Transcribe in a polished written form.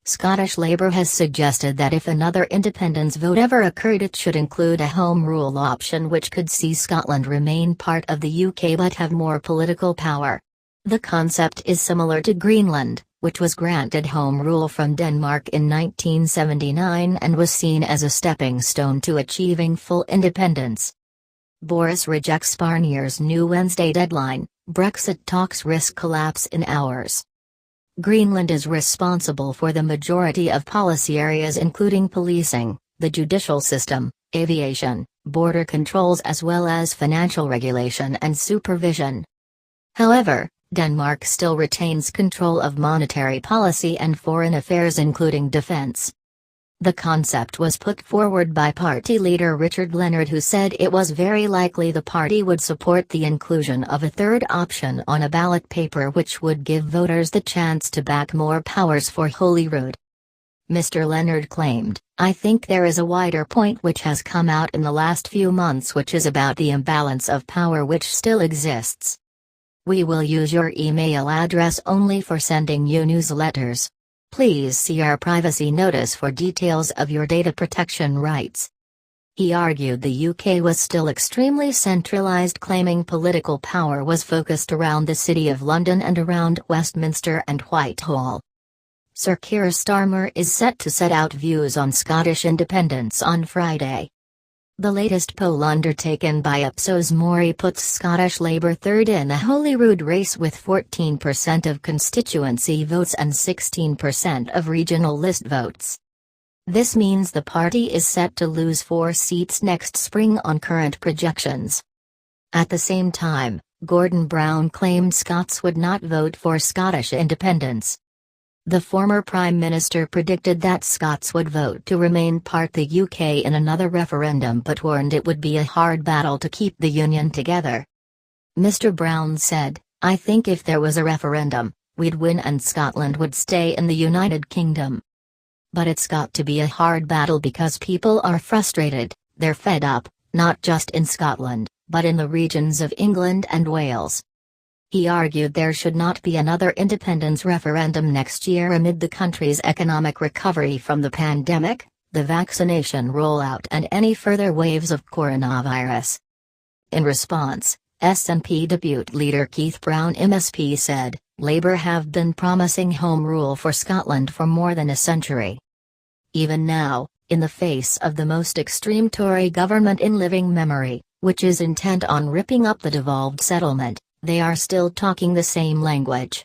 Scottish Labour has suggested that if another independence vote ever occurred, it should include a Home Rule option, which could see Scotland remain part of the UK but have more political power. The concept is similar to Greenland, which was granted Home Rule from Denmark in 1979 and was seen as a stepping stone to achieving full independence. Boris rejects Barnier's new Wednesday deadline. Brexit talks risk collapse in hours. Greenland is responsible for the majority of policy areas, including policing, the judicial system, aviation, border controls, as well as financial regulation and supervision. However, Denmark still retains control of monetary policy and foreign affairs, including defense. The concept was put forward by party leader Richard Leonard, who said it was very likely the party would support the inclusion of a third option on a ballot paper, which would give voters the chance to back more powers for Holyrood. Mr. Leonard claimed, "I think there is a wider point which has come out in the last few months, which is about the imbalance of power which still exists. We will use your email address only for sending you newsletters. Please see our privacy notice for details of your data protection rights." He argued the UK was still extremely centralised, claiming political power was focused around the City of London and around Westminster and Whitehall. Sir Keir Starmer is set to set out views on Scottish independence on Friday. The latest poll undertaken by Ipsos Mori puts Scottish Labour third in the Holyrood race with 14% of constituency votes and 16% of regional list votes. This means the party is set to lose 4 seats next spring on current projections. At the same time, Gordon Brown claimed Scots would not vote for Scottish independence. The former Prime Minister predicted that Scots would vote to remain part the UK in another referendum, but warned it would be a hard battle to keep the union together. Mr. Brown said, "I think if there was a referendum, we'd win and Scotland would stay in the United Kingdom. But it's got to be a hard battle because people are frustrated, they're fed up, not just in Scotland, but in the regions of England and Wales." He argued there should not be another independence referendum next year amid the country's economic recovery from the pandemic, the vaccination rollout and any further waves of coronavirus. In response, SNP Deputy Leader Keith Brown MSP said, "Labour have been promising Home Rule for Scotland for more than a century. Even now, in the face of the most extreme Tory government in living memory, which is intent on ripping up the devolved settlement, they are still talking the same language.